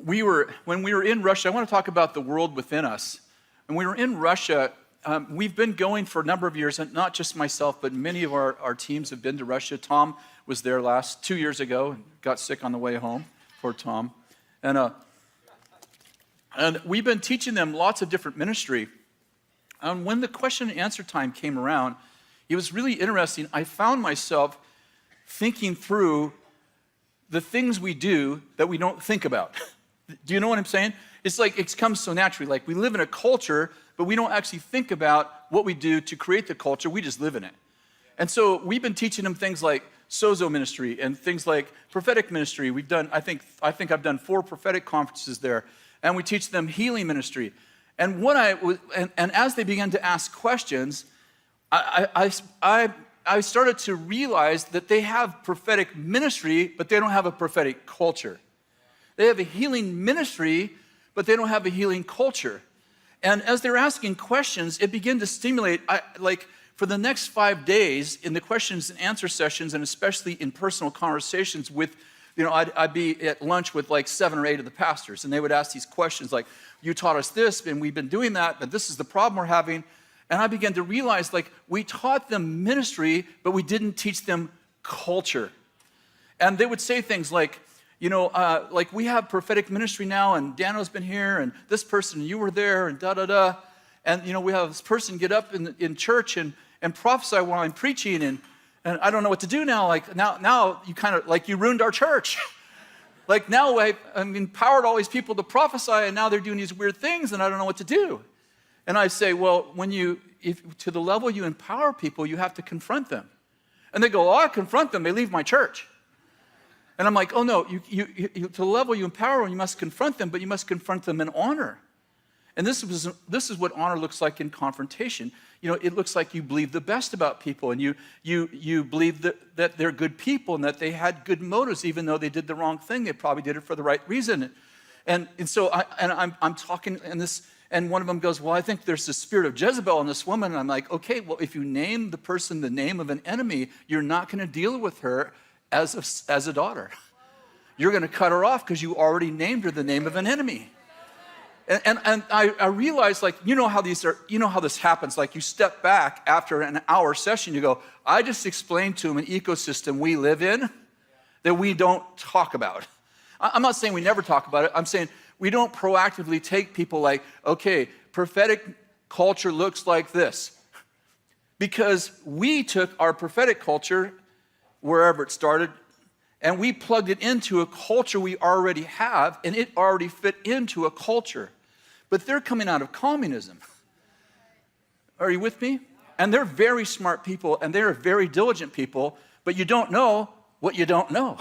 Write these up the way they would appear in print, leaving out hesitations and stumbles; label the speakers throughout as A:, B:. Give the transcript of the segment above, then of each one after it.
A: when we were in Russia, I want to talk about the world within us. When we were in Russia, we've been going for a number of years, and not just myself, but many of our teams have been to Russia. Tom was there 2 years ago and got sick on the way home. Poor Tom. And we've been teaching them lots of different ministry. And when the question and answer time came around, it was really interesting. I found myself thinking through the things we do that we don't think about. Do you know what I'm saying? It's like it comes so naturally. Like we live in a culture, but we don't actually think about what we do to create the culture. We just live in it. And so we've been teaching them things like sozo ministry and things like prophetic ministry. We've done, I think I've done 4 prophetic conferences there. And we teach them healing ministry. And as they began to ask questions, I started to realize that they have prophetic ministry, but they don't have a prophetic culture. They have a healing ministry, but they don't have a healing culture. And as they're asking questions, it began to stimulate, for the next 5 days in the questions and answer sessions, and especially in personal conversations with, I'd be at lunch with like 7 or 8 of the pastors, and they would ask these questions like, you taught us this, and we've been doing that, but this is the problem we're having. And I began to realize, we taught them ministry, but we didn't teach them culture. And they would say things like, we have prophetic ministry now, and Daniel's been here, and this person, you were there, and da-da-da. And, we have this person get up in church and prophesy while I'm preaching, and I don't know what to do now. Now you kind of, you ruined our church. Now I've empowered all these people to prophesy, and now they're doing these weird things, and I don't know what to do. And I say, well, if to the level you empower people, you have to confront them. And they go, I confront them, they leave my church. And I'm like, oh no, you to the level you empower them, you must confront them, but you must confront them in honor. And this is what honor looks like in confrontation. It looks like you believe the best about people, and you believe that they're good people and that they had good motives, even though they did the wrong thing. They probably did it for the right reason. And so I'm talking, and one of them goes, well, I think there's the spirit of Jezebel in this woman. And I'm like, okay, well, if you name the person the name of an enemy, you're not going to deal with her as a daughter. You're going to cut her off because you already named her the name of an enemy. And I realized, how this happens. You step back after an hour session, you go, I just explained to them an ecosystem we live in that we don't talk about. I'm not saying we never talk about it. I'm saying we don't proactively take people okay, prophetic culture looks like this. Because we took our prophetic culture, wherever it started, and we plugged it into a culture we already have, and it already fit into a culture. But they're coming out of communism. Are you with me? And they're very smart people, and they're very diligent people, but you don't know what you don't know.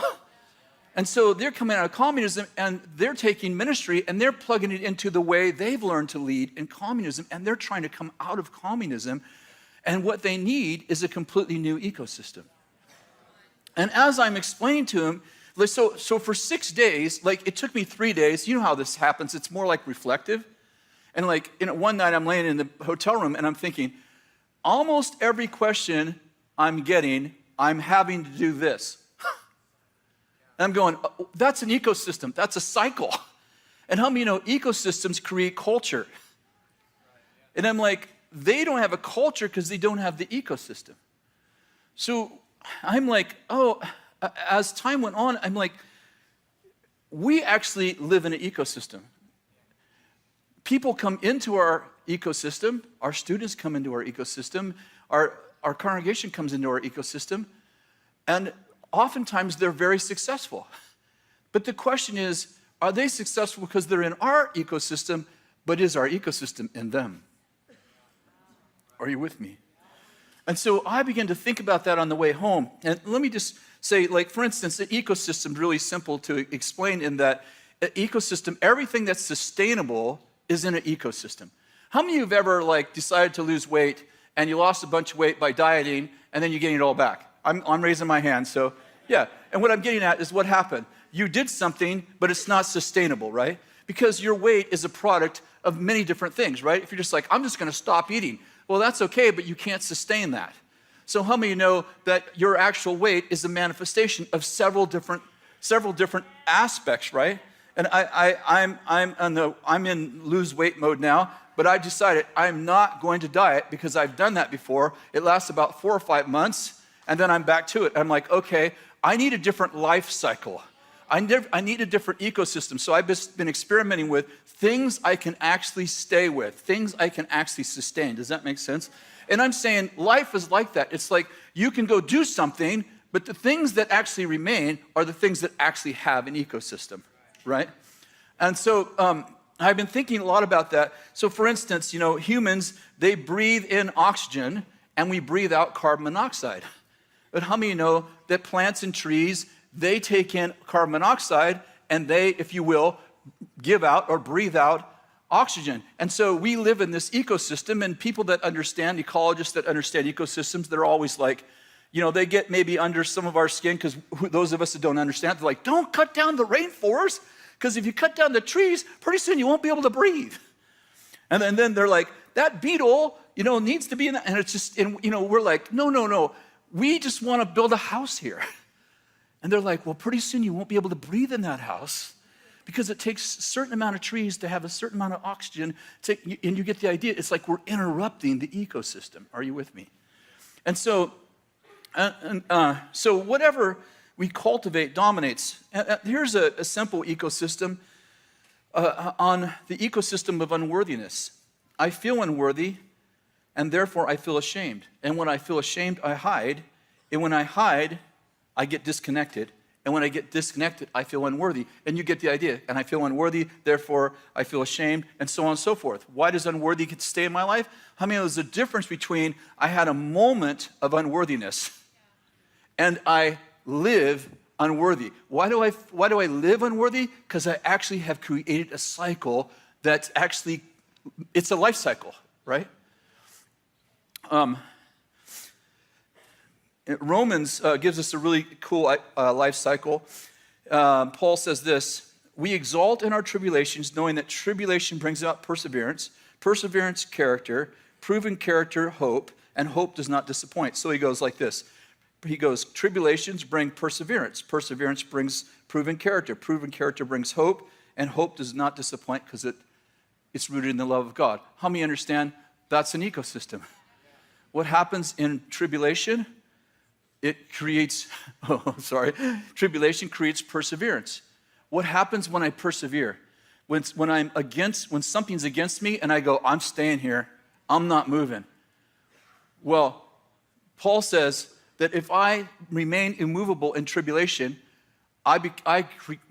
A: And so they're coming out of communism, and they're taking ministry, and they're plugging it into the way they've learned to lead in communism, and they're trying to come out of communism, and what they need is a completely new ecosystem. And as I'm explaining to them, so for 6 days, it took me 3 days. You know how this happens. It's more reflective. And one night I'm laying in the hotel room, and I'm thinking, almost every question I'm getting, I'm having to do this. And I'm going, oh, that's an ecosystem. That's a cycle. And how many know ecosystems create culture? And I'm like, they don't have a culture because they don't have the ecosystem. So I'm like, as time went on, I'm like, we actually live in an ecosystem. People come into our ecosystem. Our students come into our ecosystem. Our congregation comes into our ecosystem. And oftentimes they're very successful. But the question is, are they successful because they're in our ecosystem, but is our ecosystem in them? Are you with me? And so I began to think about that on the way home. And let me just say, for instance, the ecosystem is really simple to explain in that an ecosystem, everything that's sustainable is in an ecosystem. How many of you have ever decided to lose weight and you lost a bunch of weight by dieting and then you gain it all back? I'm raising my hand, so yeah. And what I'm getting at is what happened. You did something, but it's not sustainable, right? Because your weight is a product of many different things, right? If you're just I'm just going to stop eating. Well, that's okay, but you can't sustain that. So how many know that your actual weight is a manifestation of several different aspects, right? And I'm in lose weight mode now, but I decided I'm not going to diet because I've done that before. It lasts about 4 or 5 months, and then I'm back to it. I'm like, okay, I need a different life cycle. I need a different ecosystem. So I've been experimenting with things I can actually stay with, things I can actually sustain. Does that make sense? And I'm saying life is like that. It's like you can go do something, but the things that actually remain are the things that actually have an ecosystem. Right? And so I've been thinking a lot about that. So for instance, humans, they breathe in oxygen and we breathe out carbon monoxide. But how many know that plants and trees, they take in carbon monoxide and they, if you will, give out or breathe out oxygen. And so we live in this ecosystem, and people that understand, ecologists that understand ecosystems, they're always like, they get maybe under some of our skin because those of us that don't understand, they're like, don't cut down the rainforest. Because if you cut down the trees, pretty soon you won't be able to breathe. And then they're like, that beetle, needs to be in that. And it's just, we're like, no. We just want to build a house here. And they're like, well, pretty soon you won't be able to breathe in that house because it takes a certain amount of trees to have a certain amount of oxygen. And you get the idea. It's like we're interrupting the ecosystem. Are you with me? And so, so whatever we cultivate dominates. Here's a simple ecosystem on the ecosystem of unworthiness. I feel unworthy, and therefore I feel ashamed. And when I feel ashamed, I hide. And when I hide, I get disconnected. And when I get disconnected, I feel unworthy. And you get the idea. And I feel unworthy, therefore I feel ashamed, and so on and so forth. Why does unworthy get to stay in my life? How many there's a difference between I had a moment of unworthiness and I live unworthy. Why do I live unworthy? Because I actually have created a cycle that's actually, it's a life cycle, right? Romans gives us a really cool life cycle. Paul says this: we exalt in our tribulations, knowing that tribulation brings about perseverance, perseverance, character, proven character, hope, and hope does not disappoint. So he goes like this. He goes, tribulations bring perseverance. Perseverance brings proven character. Proven character brings hope, and hope does not disappoint because it's rooted in the love of God. How many understand that's an ecosystem? What happens in tribulation? It creates, tribulation creates perseverance. What happens when I persevere? When something's against me and I go, I'm staying here, I'm not moving. Well, Paul says that if I remain immovable in tribulation, I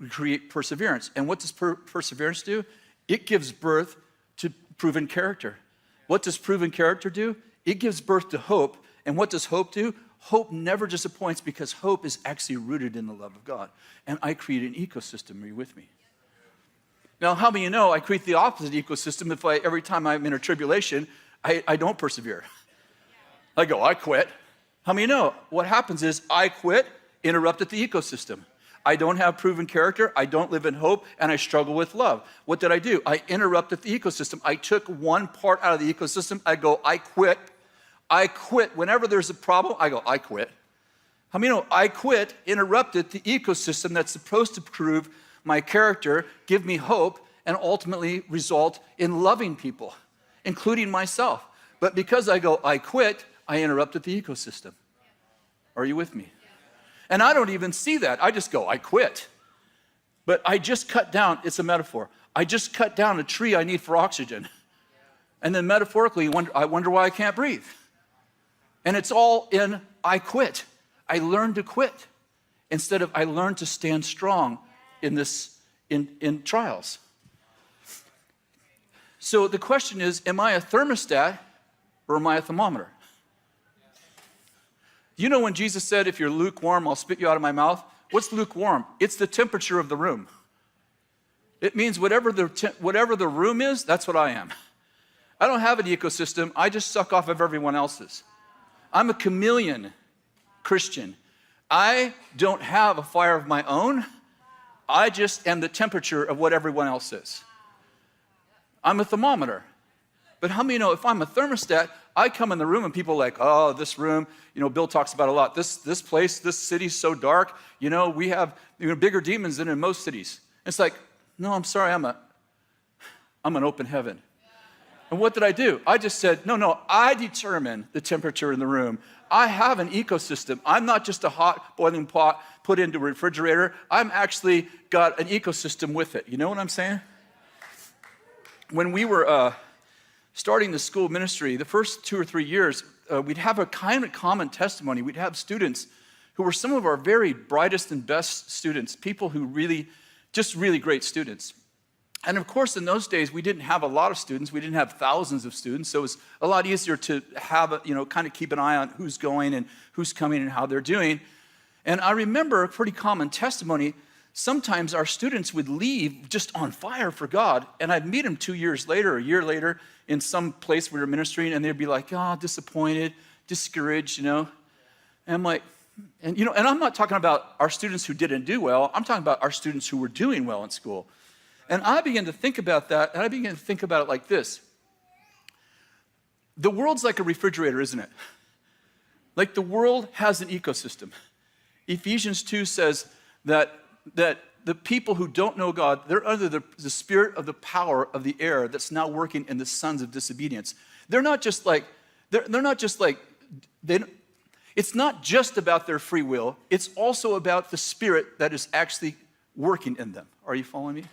A: create perseverance. And what does perseverance do? It gives birth to proven character. What does proven character do? It gives birth to hope. And what does hope do? Hope never disappoints because hope is actually rooted in the love of God. And I create an ecosystem. Are you with me? Now, how many of you know I create the opposite ecosystem if every time I'm in a tribulation, I don't persevere? I go, I quit. How many know what happens is I quit, interrupted the ecosystem. I don't have proven character, I don't live in hope, and I struggle with love. What did I do? I interrupted the ecosystem. I took one part out of the ecosystem. I go, I quit. I quit. Whenever there's a problem, I go, I quit. How many know I quit, interrupted the ecosystem that's supposed to prove my character, give me hope, and ultimately result in loving people, including myself. But because I go, I quit, I interrupted the ecosystem. Are you with me? And I don't even see that. I just go, I quit. But I just cut down, it's a metaphor. I just cut down a tree I need for oxygen. And then metaphorically, I wonder why I can't breathe. And it's all in I quit. I learned to quit instead of I learned to stand strong in trials. So the question is, am I a thermostat or am I a thermometer? You know when Jesus said, if you're lukewarm, I'll spit you out of my mouth? What's lukewarm? It's the temperature of the room. It means whatever the room is, that's what I am. I don't have an ecosystem. I just suck off of everyone else's. I'm a chameleon Christian. I don't have a fire of my own. I just am the temperature of what everyone else is. I'm a thermometer. But how many know if I'm a thermostat, I come in the room and people are like, oh, this room, Bill talks about a lot. This place, this city's so dark. We have bigger demons than in most cities. It's like, no, I'm sorry, I'm an open heaven. And what did I do? I just said, no, I determine the temperature in the room. I have an ecosystem. I'm not just a hot boiling pot put into a refrigerator. I'm actually got an ecosystem with it. You know what I'm saying? When we were starting the school ministry, the first 2 or 3 years, we'd have a kind of common testimony. We'd have students who were some of our very brightest and best students, people who just really great students. And of course, in those days, we didn't have a lot of students. We didn't have thousands of students. So it was a lot easier to have, kind of keep an eye on who's going and who's coming and how they're doing. And I remember a pretty common testimony. Sometimes our students would leave just on fire for God. And I'd meet them 2 years later, or a year later, in some place we were ministering, and they'd be like, disappointed, discouraged, And I'm like, and I'm not talking about our students who didn't do well. I'm talking about our students who were doing well in school. And I began to think about that, and I began to think about it like this. The world's like a refrigerator, isn't it? Like the world has an ecosystem. Ephesians 2 says that the people who don't know God, they're under the spirit of the power of the air that's now working in the sons of disobedience. It's not just about their free will. It's also about the spirit that is actually working in them. Are you following me?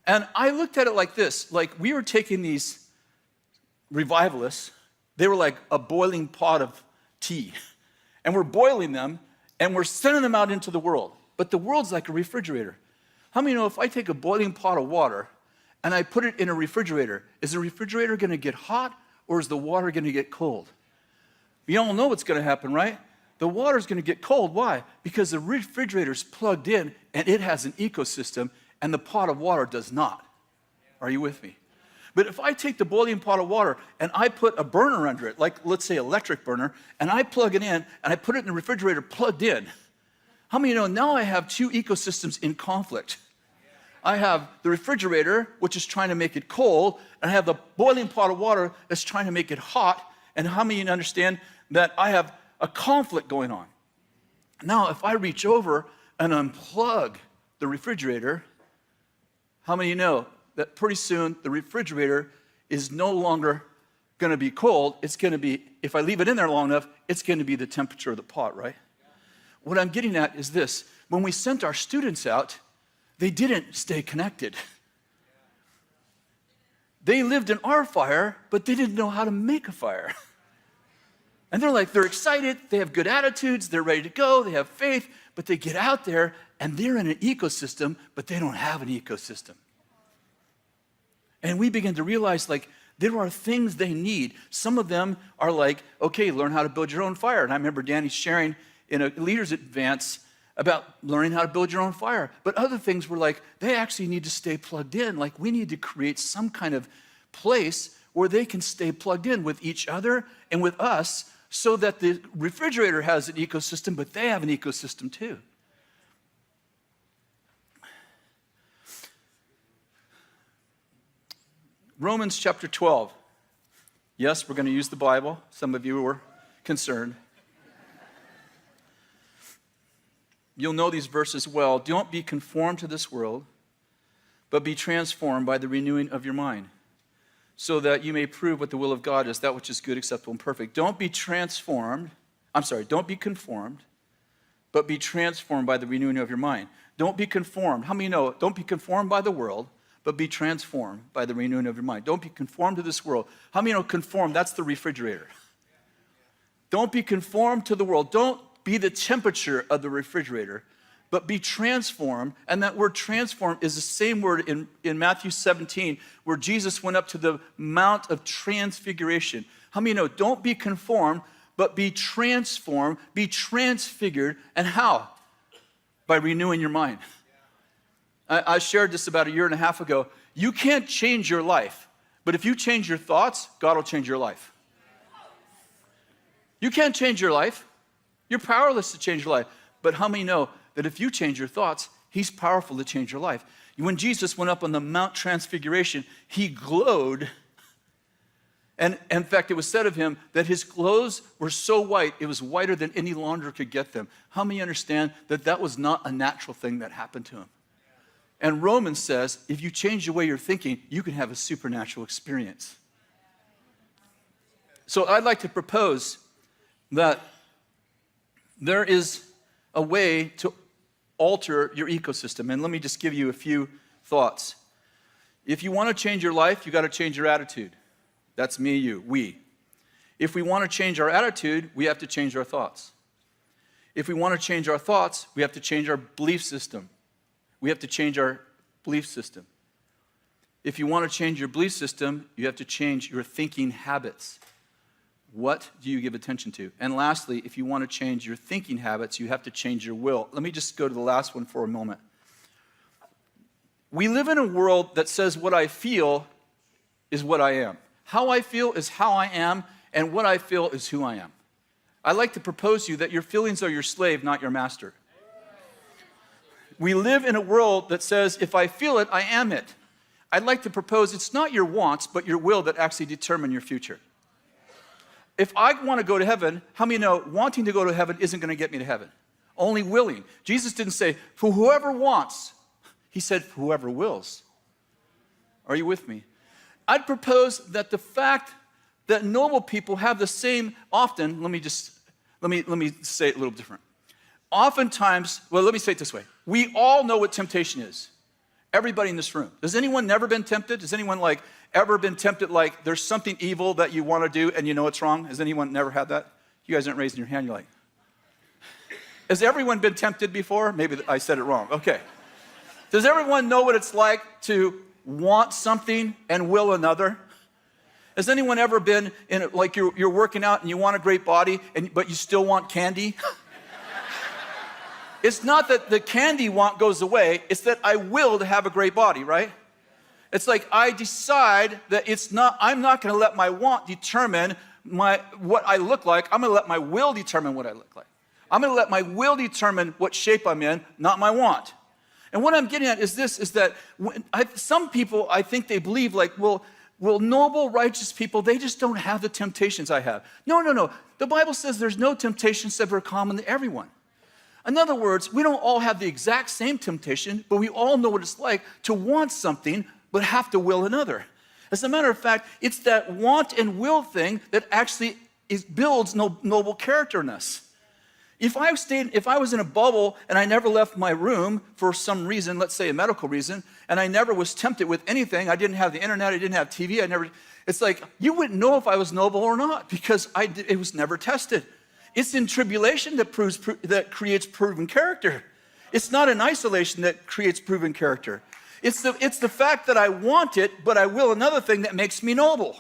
A: And I looked at it like this, like we were taking these revivalists, they were like a boiling pot of tea, and we're boiling them, and we're sending them out into the world. But the world's like a refrigerator. How many know if I take a boiling pot of water and I put it in a refrigerator, is the refrigerator gonna get hot or is the water gonna get cold? We all know what's gonna happen, right? The water's gonna get cold, why? Because the refrigerator's plugged in and it has an ecosystem, and the pot of water does not. Are you with me? But if I take the boiling pot of water and I put a burner under it, like let's say electric burner, and I plug it in and I put it in the refrigerator plugged in, how many know now I have 2 ecosystems in conflict? I have the refrigerator, which is trying to make it cold, and I have the boiling pot of water that's trying to make it hot, and how many understand that I have a conflict going on? Now, if I reach over and unplug the refrigerator, how many know that pretty soon the refrigerator is no longer going to be cold? It's going to be, if I leave it in there long enough, it's going to be the temperature of the pot, right? What I'm getting at is this. When we sent our students out, they didn't stay connected. They lived in our fire, but they didn't know how to make a fire. And they're excited, they have good attitudes, they're ready to go, they have faith, but they get out there and they're in an ecosystem, but they don't have an ecosystem. And we begin to realize there are things they need. Some of them are like, okay, learn how to build your own fire. And I remember Danny sharing in a leader's advance about learning how to build your own fire. But other things were like, they actually need to stay plugged in. Like we need to create some kind of place where they can stay plugged in with each other and with us so that the refrigerator has an ecosystem, but they have an ecosystem too. Romans chapter 12. Yes, we're going to use the Bible. Some of you were concerned. You'll know these verses well. Don't be conformed to this world, but be transformed by the renewing of your mind, so that you may prove what the will of God is, that which is good, acceptable, and perfect. Don't be conformed, but be transformed by the renewing of your mind. Don't be conformed. How many know? Don't be conformed by the world, but be transformed by the renewing of your mind. Don't be conformed to this world. How many know conformed? That's the refrigerator. Don't be conformed to the world. Don't be the temperature of the refrigerator, but be transformed. And that word transformed is the same word in Matthew 17, where Jesus went up to the Mount of Transfiguration. How many know? Don't be conformed, but be transformed, be transfigured. And how? By renewing your mind. I shared this about 1.5 years ago. You can't change your life, but if you change your thoughts, God will change your life. You can't change your life. You're powerless to change your life. But how many know that if you change your thoughts, He's powerful to change your life? When Jesus went up on the Mount Transfiguration, He glowed. And in fact, it was said of Him that His clothes were so white, it was whiter than any launder could get them. How many understand that that was not a natural thing that happened to Him? And Romans says, if you change the way you're thinking, you can have a supernatural experience. So I'd like to propose that there is a way to alter your ecosystem. And let me just give you a few thoughts. If you want to change your life, you got to change your attitude. That's me, you, we. If we want to change our attitude, we have to change our thoughts. If we want to change our thoughts, we have to change our belief system. We have to change our belief system. If you want to change your belief system, you have to change your thinking habits. What do you give attention to? And lastly, if you want to change your thinking habits, you have to change your will. Let me just go to the last one for a moment. We live in a world that says what I feel is what I am. How I feel is how I am, and what I feel is who I am. I'd like to propose to you that your feelings are your slave, not your master. We live in a world that says, if I feel it, I am it. I'd like to propose it's not your wants, but your will that actually determine your future. If I want to go to heaven, how many know wanting to go to heaven isn't going to get me to heaven? Only willing. Jesus didn't say, for whoever wants. He said, for whoever wills. Are you with me? I'd propose that the fact that noble people have the same, often, let me say it a little different. Oftentimes, well, let me say it this way. We all know what temptation is. Everybody in this room. Has anyone never been tempted? Has anyone ever been tempted there's something evil that you want to do and you know it's wrong? Has anyone never had that? You guys aren't raising your hand. You're like, has everyone been tempted before? Maybe I said it wrong. Okay. Does everyone know what it's like to want something and will another? Has anyone ever been in you're working out and you want a great body but you still want candy? It's not that the candy want goes away, it's that I will to have a great body, right? It's like I decide that I'm not going to let my want determine what I look like. I'm going to let my will determine what I look like. I'm going to let my will determine what shape I'm in, not my want. And what I'm getting at is this, is that some people, I think they believe well, noble, righteous people, they just don't have the temptations I have. No. The Bible says there's no temptations that are common to everyone. In other words, we don't all have the exact same temptation, but we all know what it's like to want something, but have to will another. As a matter of fact, it's that want and will thing that actually builds noble character in us. If I was in a bubble and I never left my room for some reason, let's say a medical reason, and I never was tempted with anything, I didn't have the internet, I didn't have TV, it's like you wouldn't know if I was noble or not because it was never tested. It's in tribulation that creates proven character. It's not in isolation that creates proven character. It's the fact that I want it, but I will another thing that makes me noble.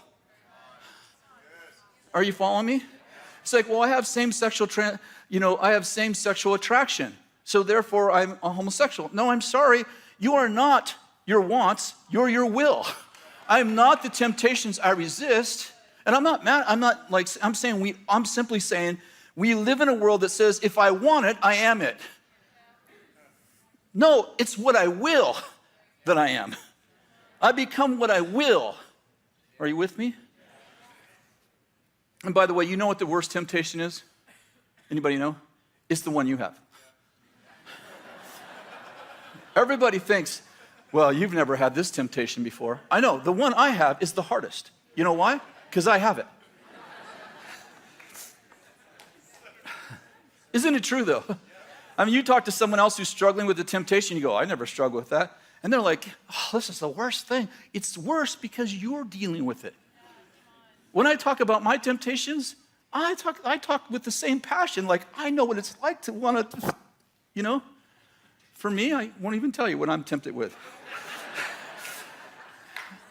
A: Are you following me? It's like, well, I have same-sexual attraction, so therefore I'm a homosexual. No, I'm sorry. You are not your wants. You're your will. I'm not the temptations I resist, and I'm not mad. I'm simply saying we live in a world that says if I want it, I am it. No, it's what I will that I am. I become what I will. Are you with me? And by the way, you know what the worst temptation is? Anybody know? It's the one you have. Everybody thinks, well, you've never had this temptation before. I know, the one I have is the hardest. You know why? Because I have it. Isn't it true, though? I mean, you talk to someone else who's struggling with the temptation, you go, I never struggled with that. And they're like, oh, this is the worst thing. It's worse because you're dealing with it. When I talk about my temptations, I talk with the same passion. I know what it's like to want to, For me, I won't even tell you what I'm tempted with.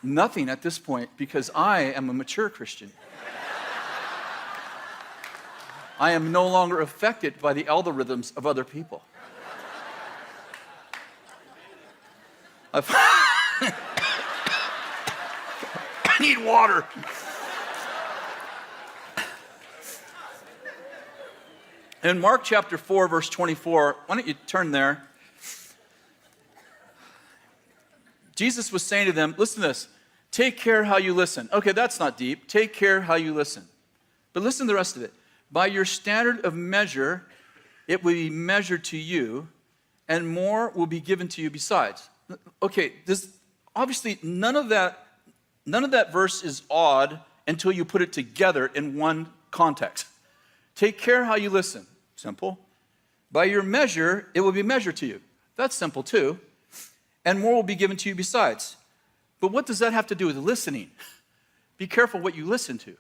A: Nothing at this point because I am a mature Christian. I am no longer affected by the algorithms of other people. I need water. In Mark chapter 4, verse 24, why don't you turn there? Jesus was saying to them, listen to this, take care how you listen. Okay, that's not deep. Take care how you listen. But listen to the rest of it. By your standard of measure, it will be measured to you, and more will be given to you besides. okay, obviously none of that verse is odd until you put it together in one context. Take care how you listen. Simple. By your measure, it will be measured to you. That's simple too. And more will be given to you besides. But what does that have to do with listening? Be careful what you listen to.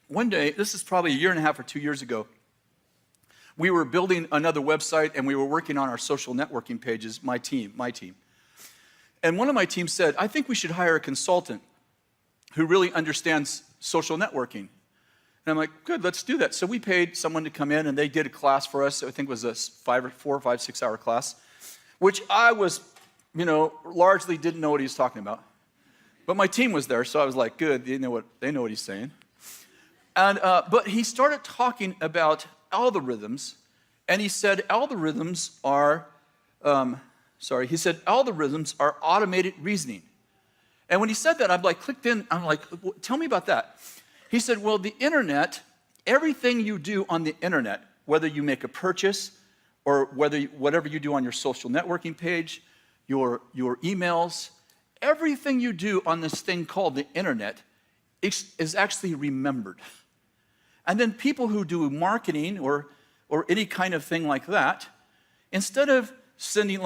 A: One day, this is probably a year and a half or 2 years ago, we were building another website and we were working on our social networking pages, my team. And one of my team said, I think we should hire a consultant who really understands social networking. And I'm like, good, let's do that. So we paid someone to come in and they did a class for us. I think it was a 4 or 5, 6 hour class, which I was, largely didn't know what he was talking about. But my team was there, so I was like, good, they know what he's saying. And but he started talking about algorithms, and he said algorithms are automated reasoning. And when he said that, I'm like, clicked in, I'm like, tell me about that. He said, well, the internet, everything you do on the internet, whether you make a purchase or whatever you do on your social networking page, your emails, everything you do on this thing called the internet is actually remembered. And then people who do marketing or any kind of thing like that, instead of sending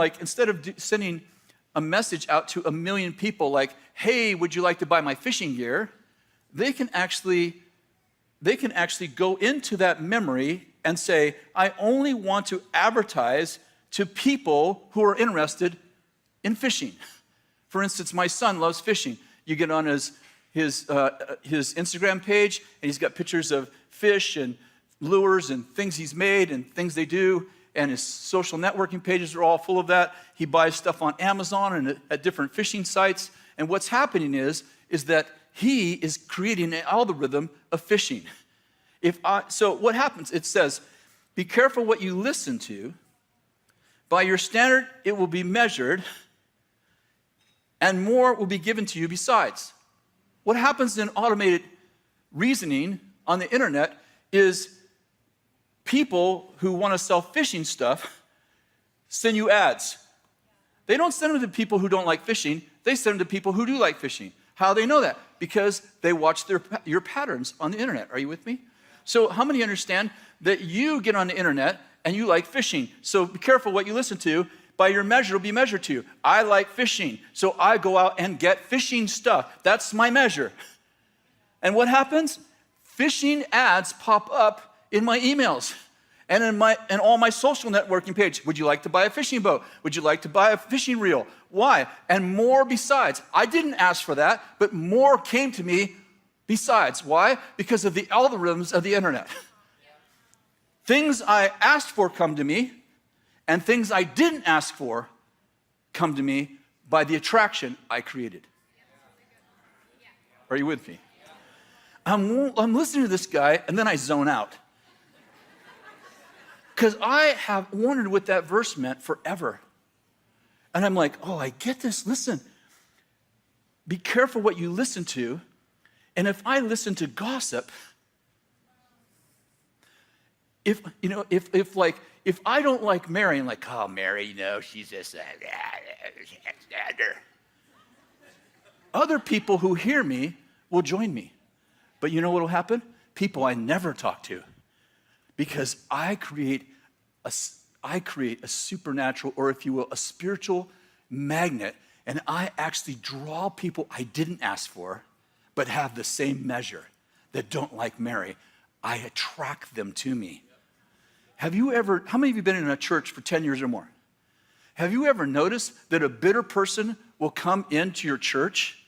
A: a message out to 1 million people like, hey, would you like to buy my fishing gear? They can actually go into that memory and say, I only want to advertise to people who are interested in fishing. For instance, my son loves fishing. You get on his Instagram page, and he's got pictures of fish and lures and things he's made and things they do, and his social networking pages are all full of that. He buys stuff on Amazon and at different fishing sites, and what's happening is that he is creating an algorithm of fishing. So what happens? It says, be careful what you listen to. By your standard, it will be measured, and more will be given to you besides. What happens in automated reasoning on the internet is people who want to sell fishing stuff send you ads. They don't send them to people who don't like fishing. They send them to people who do like fishing. How do they know that? Because they watch your patterns on the internet. Are you with me? So how many understand that you get on the internet and you like fishing? So be careful what you listen to. By your measure, it'll be measured to you. I like fishing, so I go out and get fishing stuff. That's my measure. And what happens? Fishing ads pop up in my emails and in all my social networking page. Would you like to buy a fishing boat? Would you like to buy a fishing reel? Why? And more besides. I didn't ask for that, but more came to me besides. Why? Because of the algorithms of the internet. Things I asked for come to me, and things I didn't ask for come to me by the attraction I created. Are you with me? I'm listening to this guy, and then I zone out. Because I have wondered what that verse meant forever. And I'm like, oh, I get this. Listen, be careful what you listen to. And if I listen to gossip, if I don't like Mary, I'm like, oh, Mary, she's just other people who hear me will join me. But you know what will happen? People I never talk to. Because I create a supernatural, or if you will, a spiritual magnet, and I actually draw people I didn't ask for, but have the same measure, that don't like Mary. I attract them to me. How many of you have been in a church for 10 years or more? Have you ever noticed that a bitter person will come into your church,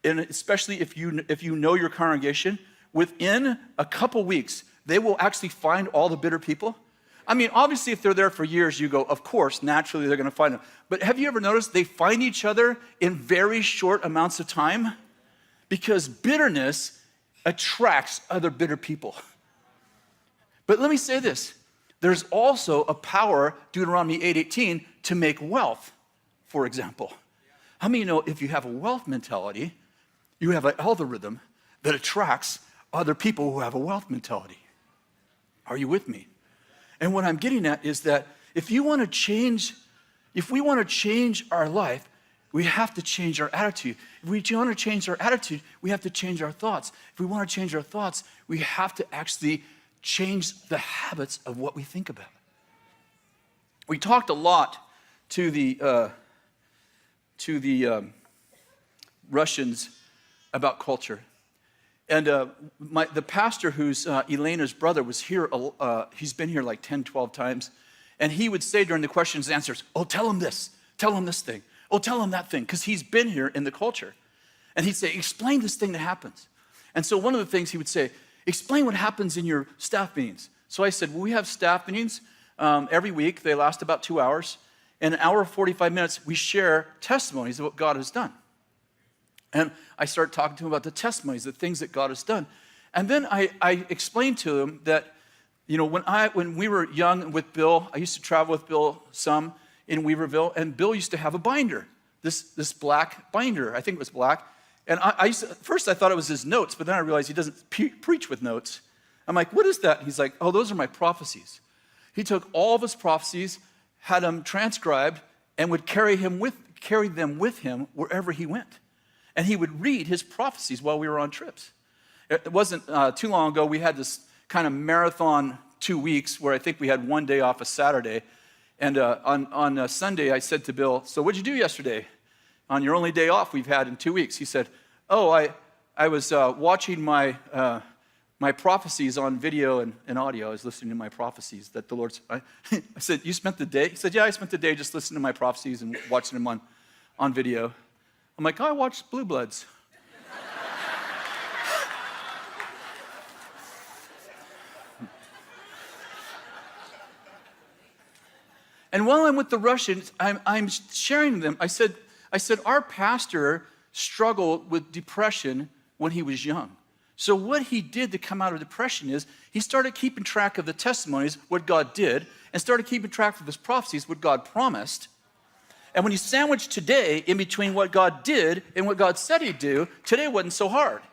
A: and especially if you know your congregation, within a couple weeks, they will actually find all the bitter people? I mean, obviously, if they're there for years, you go, of course, naturally, they're going to find them. But have you ever noticed they find each other in very short amounts of time? Because bitterness attracts other bitter people. But let me say this. There's also a power, Deuteronomy 8:18, to make wealth, for example. How many know if you have a wealth mentality, you have an algorithm that attracts other people who have a wealth mentality? Are you with me? And what I'm getting at is that if you want to change, If we want to change our life, we have to change our attitude. If we want to change our attitude, we have to change our thoughts. If we want to change our thoughts, we have to actually change the habits of what we think about. We talked a lot to the Russians about culture. And the pastor who's Elena's brother was here, he's been here like 10, 12 times. And he would say during the questions and answers, oh, tell him this thing. Oh, tell him that thing, because he's been here in the culture. And he'd say, explain this thing that happens. And so one of the things he would say, explain what happens in your staff meetings. So I said, well, we have staff meetings every week. They last about 2 hours. In an hour, 45 minutes, we share testimonies of what God has done. And I started talking to him about the testimonies, the things that God has done. And then I explained to him that, when we were young with Bill, I used to travel with Bill some in Weaverville, and Bill used to have a binder, this black binder. I think it was black. And first I thought it was his notes, but then I realized he doesn't preach with notes. I'm like, what is that? He's like, oh, those are my prophecies. He took all of his prophecies, had them transcribed, and would carry them with him wherever he went. And he would read his prophecies while we were on trips. It wasn't too long ago, we had this kind of marathon 2 weeks where I think we had one day off a Saturday. And on Sunday, I said to Bill, so what'd you do yesterday on your only day off we've had in 2 weeks? He said, oh, I was watching my prophecies on video and audio. I was listening to my prophecies that the Lord's... I said, you spent the day? He said, yeah, I spent the day just listening to my prophecies and watching them on video. I'm like, oh, I watched Blue Bloods. And while I'm with the Russians, I'm sharing them. I said, our pastor struggled with depression when he was young. So what he did to come out of depression is he started keeping track of the testimonies, what God did, and started keeping track of his prophecies, what God promised. And when he sandwiched today in between what God did and what God said he'd do, today wasn't so hard.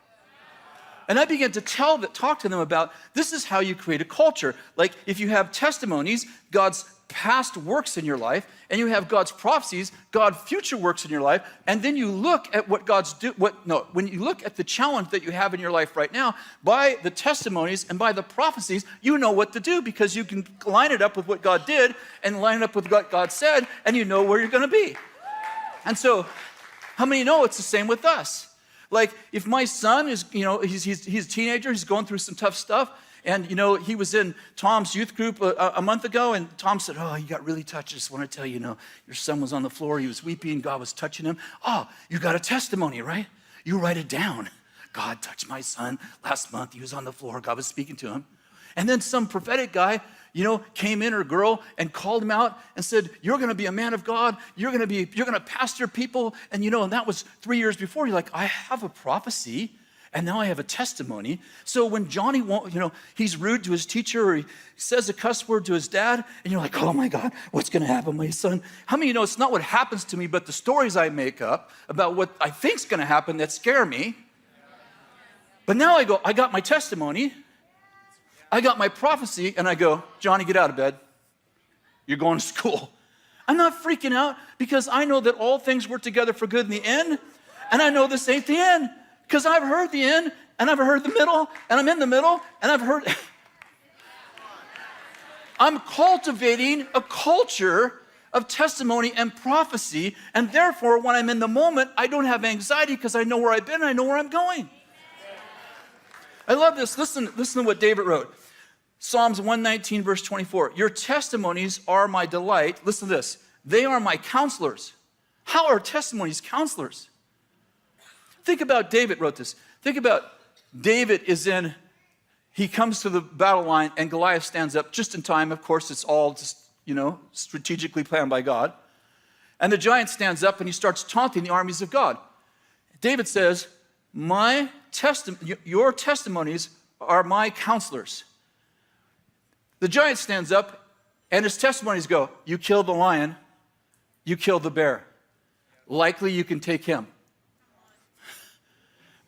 A: And I began to talk to them about this is how you create a culture. Like if you have testimonies, God's past works in your life, and you have God's prophecies, God's future works in your life, and then you look at when you look at the challenge that you have in your life right now, by the testimonies and by the prophecies, you know what to do because you can line it up with what God did and line it up with what God said, and you know where you're going to be. And so, how many know it's the same with us? Like if my son is, he's a teenager, he's going through some tough stuff. And, he was in Tom's youth group a month ago, and Tom said, oh, he got really touched. I just want to tell you, your son was on the floor. He was weeping. God was touching him. Oh, you got a testimony, right? You write it down. God touched my son last month. He was on the floor. God was speaking to him. And then some prophetic guy, came in, or girl, and called him out and said, you're going to be a man of God. You're going to pastor people. And, and that was 3 years before. You're like, I have a prophecy. And now I have a testimony. So when Johnny he's rude to his teacher, or he says a cuss word to his dad, and you're like, oh my God, what's going to happen to my son? How many it's not what happens to me, but the stories I make up about what I think's going to happen that scare me. But now I got my testimony, I got my prophecy, and I go, Johnny, get out of bed. You're going to school. I'm not freaking out because I know that all things work together for good in the end, and I know this ain't the end. Because I've heard the end, and I've heard the middle, and I'm in the middle, and I've heard... I'm cultivating a culture of testimony and prophecy, and therefore, when I'm in the moment, I don't have anxiety because I know where I've been, and I know where I'm going. I love this. Listen to what David wrote. Psalms 119, verse 24. Your testimonies are my delight. Listen to this. They are my counselors. How are testimonies counselors? Think about David wrote this. Think about David he comes to the battle line and Goliath stands up just in time. Of course, it's all just, strategically planned by God. And the giant stands up and he starts taunting the armies of God. David says, your testimonies are my counselors. The giant stands up and his testimonies go, you killed the lion, you killed the bear. Likely you can take him.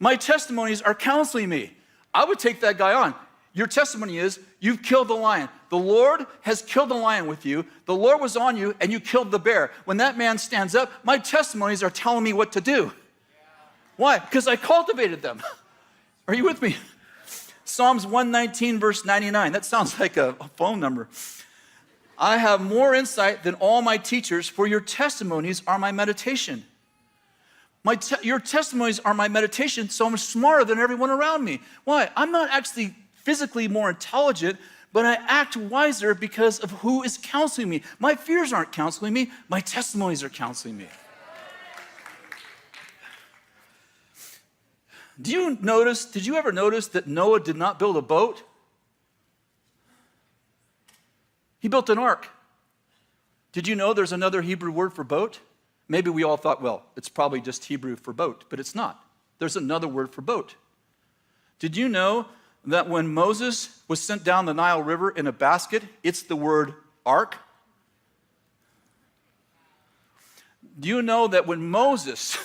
A: My testimonies are counseling me. I would take that guy on. Your testimony is you've killed the lion. The Lord has killed the lion with you. The Lord was on you, and you killed the bear. When that man stands up, my testimonies are telling me what to do. Why? Because I cultivated them. Are you with me? Psalms 119, verse 99. That sounds like a phone number. I have more insight than all my teachers, for your testimonies are my meditation. Your testimonies are my meditation, so I'm smarter than everyone around me. Why? I'm not actually physically more intelligent, but I act wiser because of who is counseling me. My fears aren't counseling me. My testimonies are counseling me. Did you ever notice that Noah did not build a boat? He built an ark. Did you know there's another Hebrew word for boat? Maybe we all thought, well, it's probably just Hebrew for boat, but it's not. There's another word for boat. Did you know that when Moses was sent down the Nile River in a basket, it's the word ark? Do you know that when Moses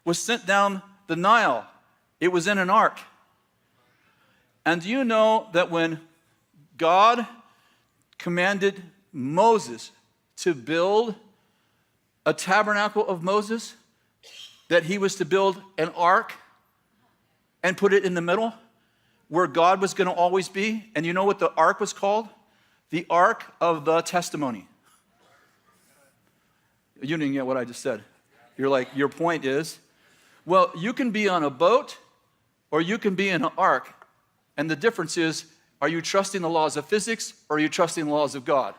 A: was sent down the Nile, it was in an ark? And do you know that when God commanded Moses to build a tabernacle of Moses, that he was to build an ark and put it in the middle where God was going to always be? And you know what the ark was called? The Ark of the Testimony. You didn't get what I just said. You're like, your point is, well, you can be on a boat or you can be in an ark. And the difference is, are you trusting the laws of physics or are you trusting the laws of God?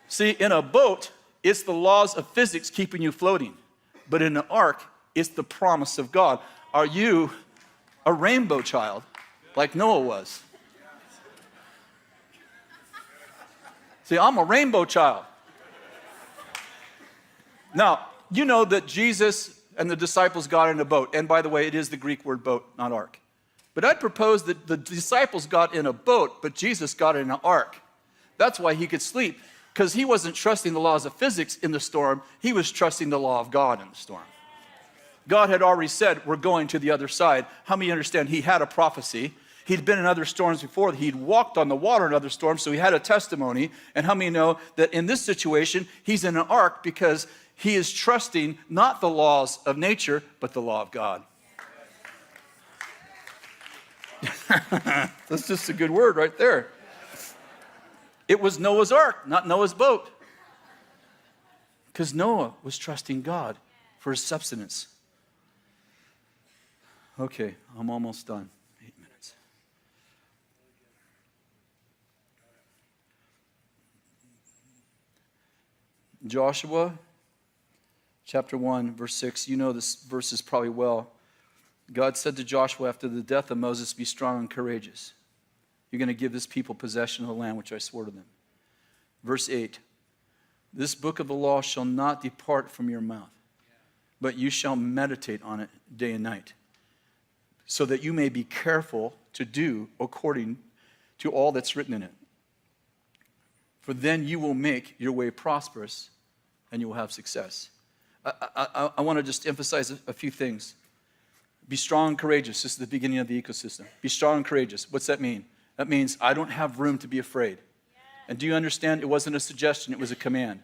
A: See, in a boat, it's the laws of physics keeping you floating. But in an ark, it's the promise of God. Are you a rainbow child like Noah was? See, I'm a rainbow child. Now, you know that Jesus and the disciples got in a boat. And by the way, it is the Greek word boat, not ark. But I'd propose that the disciples got in a boat, but Jesus got in an ark. That's why he could sleep, because he wasn't trusting the laws of physics in the storm. He was trusting the law of God in the storm. God had already said, we're going to the other side. How many understand he had a prophecy? He'd been in other storms before. He'd walked on the water in other storms, so he had a testimony. And how many know that in this situation, he's in an ark because he is trusting not the laws of nature, but the law of God. That's just a good word right there. It was Noah's ark, not Noah's boat. Because Noah was trusting God for his subsistence. Okay, I'm almost done. 8 minutes. Joshua chapter 1, verse 6. You know this verses probably well. God said to Joshua after the death of Moses, be strong and courageous. You're going to give this people possession of the land which I swore to them. Verse 8, this book of the law shall not depart from your mouth, but you shall meditate on it day and night, so that you may be careful to do according to all that's written in it. For then you will make your way prosperous and you will have success. I want to just emphasize a few things. Be strong and courageous. This is the beginning of the ecosystem. Be strong and courageous. What's that mean? That means I don't have room to be afraid. And do you understand? It wasn't a suggestion, it was a command.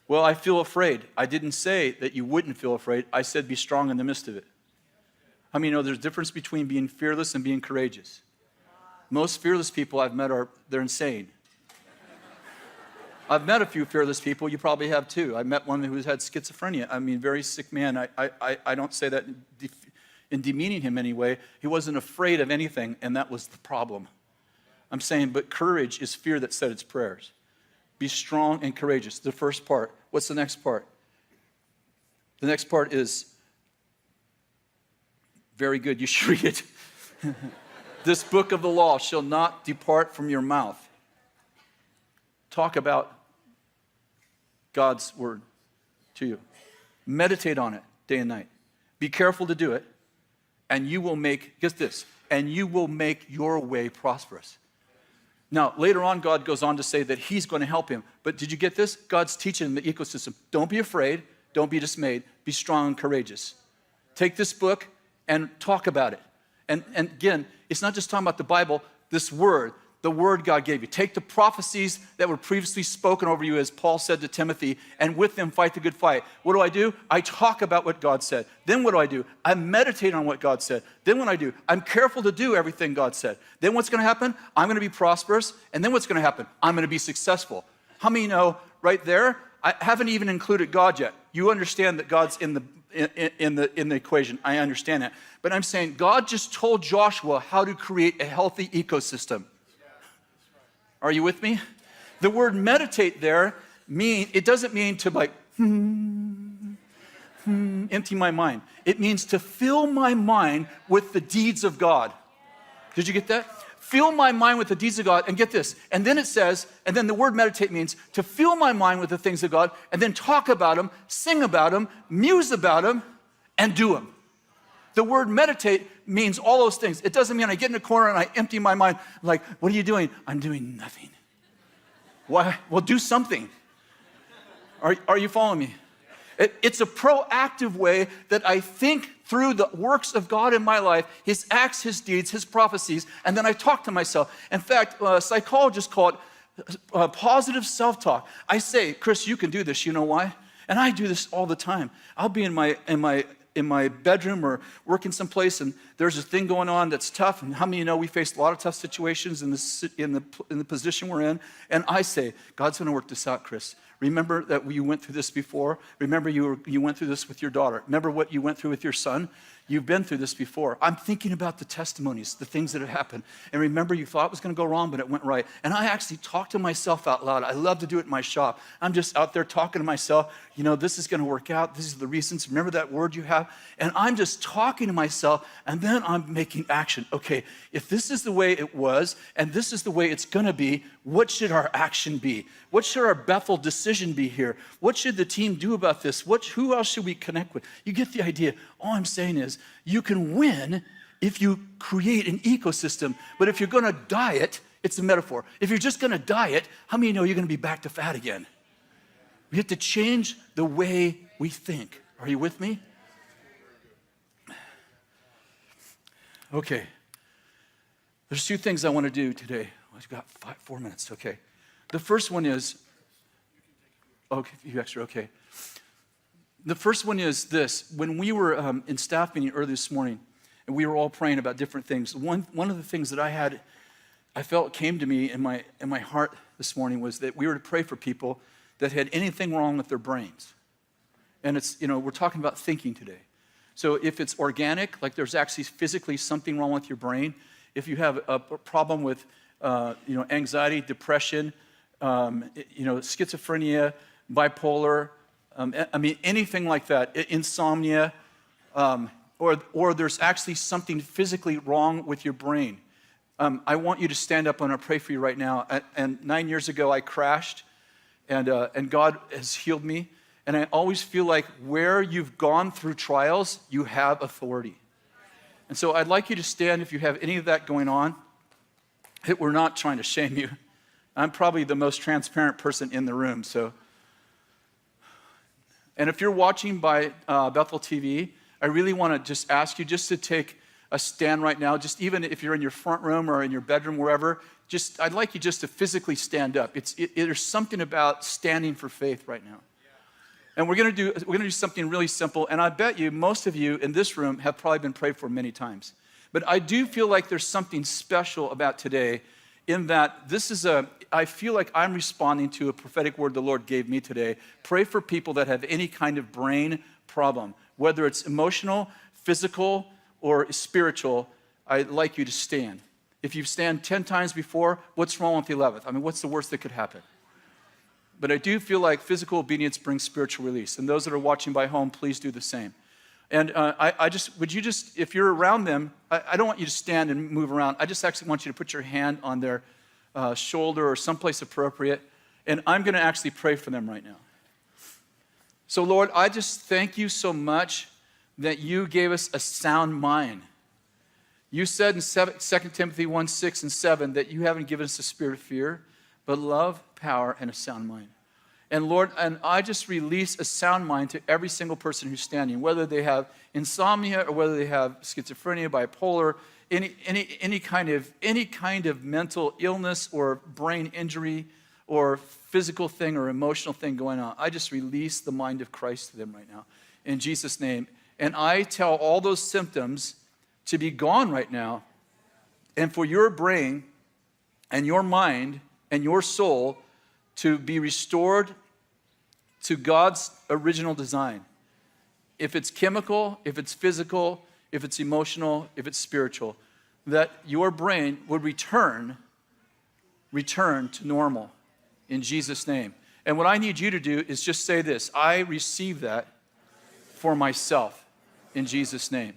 A: Well, I feel afraid. I didn't say that you wouldn't feel afraid. I said be strong in the midst of it. How many know there's a difference between being fearless and being courageous? Most fearless people I've met they're insane. I've met a few fearless people. You probably have too. I met one who had schizophrenia. I mean, very sick man. I don't say that in demeaning him anyway. He wasn't afraid of anything, and that was the problem. I'm saying, but courage is fear that said its prayers. Be strong and courageous. The first part. What's the next part? The next part is very good. You should read it. This book of the law shall not depart from your mouth. Talk about God's word to you. Meditate on it day and night. Be careful to do it, and you will make, get this, and you will make your way prosperous. Now, later on, God goes on to say that he's going to help him. But did you get this? God's teaching the ecosystem. Don't be afraid. Don't be dismayed. Be strong and courageous. Take this book and talk about it. And again, it's not just talking about the Bible, this word, the word God gave you. Take the prophecies that were previously spoken over you, as Paul said to Timothy, and with them fight the good fight. What do? I talk about what God said. Then what do? I meditate on what God said. Then what do? I'm careful to do everything God said. Then what's going to happen? I'm going to be prosperous. And then what's going to happen? I'm going to be successful. How many know right there? I haven't even included God yet. You understand that God's in the equation. I understand that. But I'm saying God just told Joshua how to create a healthy ecosystem. Are you with me? The word meditate there it doesn't mean to like empty my mind. It means to fill my mind with the deeds of God. Did you get that? Fill my mind with the deeds of God, and get this. And then it says, and then the word meditate means to fill my mind with the things of God, and then talk about them, sing about them, muse about them, and do them. The word meditate means all those things. It doesn't mean I get in a corner and I empty my mind. Like, what are you doing? I'm doing nothing. Why? Well, do something. Are you following me? It's a proactive way that I think through the works of God in my life, his acts, his deeds, his prophecies, and then I talk to myself. In fact, psychologists call it positive self-talk. I say, Kris, you can do this. You know why? And I do this all the time. I'll be in my bedroom or working someplace, and there's a thing going on that's tough. And how many of you know we face a lot of tough situations in the position we're in? And I say, God's going to work this out, Kris. Remember that you went through this before. Remember you went through this with your daughter. Remember what you went through with your son. You've been through this before. I'm thinking about the testimonies, the things that have happened. And remember, you thought it was going to go wrong, but it went right. And I actually talk to myself out loud. I love to do it in my shop. I'm just out there talking to myself. You know, this is going to work out. These are the reasons. Remember that word you have? And I'm just talking to myself, and then I'm making action. Okay, if this is the way it was, and this is the way it's going to be, what should our action be? What should our Bethel decision be here? What should the team do about this? Who else should we connect with? You get the idea. All I'm saying is, you can win if you create an ecosystem, but if you're going to diet, it's a metaphor. If you're just going to diet, how many know you're going to be back to fat again? We have to change the way we think. Are you with me? Okay. There's two things I want to do today. I've got 4 minutes. Okay. The first one is, okay, you extra, okay. The first one is this. When we were in staff meeting early this morning, and we were all praying about different things, one of the things that I felt came to me in my heart this morning was that we were to pray for people that had anything wrong with their brains. And it's, we're talking about thinking today. So if it's organic, like there's actually physically something wrong with your brain, if you have a problem with, anxiety, depression, schizophrenia, bipolar, anything like that, insomnia, or there's actually something physically wrong with your brain. I want you to stand up and I'll pray for you right now. And 9 years ago, I crashed, and God has healed me. And I always feel like where you've gone through trials, you have authority. And so I'd like you to stand if you have any of that going on. We're not trying to shame you. I'm probably the most transparent person in the room. And if you're watching by Bethel TV, I really want to just ask you just to take a stand right now. Just even if you're in your front room or in your bedroom, wherever, I'd like you just to physically stand up. There's something about standing for faith right now. And we're going to do something really simple. And I bet you most of you in this room have probably been prayed for many times. But I do feel like there's something special about today, in that I feel like I'm responding to a prophetic word the Lord gave me today. Pray for people that have any kind of brain problem, whether it's emotional, physical, or spiritual. I'd like you to stand. If you've stand 10 times before, what's wrong with the 11th? what's the worst that could happen? But I do feel like physical obedience brings spiritual release. And those that are watching by home, please do the same. And if you're around them, I don't want you to stand and move around. I just actually want you to put your hand on their shoulder or someplace appropriate. And I'm going to actually pray for them right now. So Lord, I just thank you so much that you gave us a sound mind. You said in 2 Timothy 1, 6 and 7 that you haven't given us a spirit of fear, but love, power, and a sound mind. And Lord, and I just release a sound mind to every single person who's standing, whether they have insomnia or whether they have schizophrenia, bipolar, any kind of mental illness or brain injury or physical thing or emotional thing going on. I just release the mind of Christ to them right now in Jesus' name. And I tell all those symptoms to be gone right now, and for your brain and your mind and your soul to be restored to God's original design. If it's chemical, if it's physical, if it's emotional, if it's spiritual, that your brain would return to normal in Jesus' name. And what I need you to do is just say this: I receive that for myself in Jesus' name.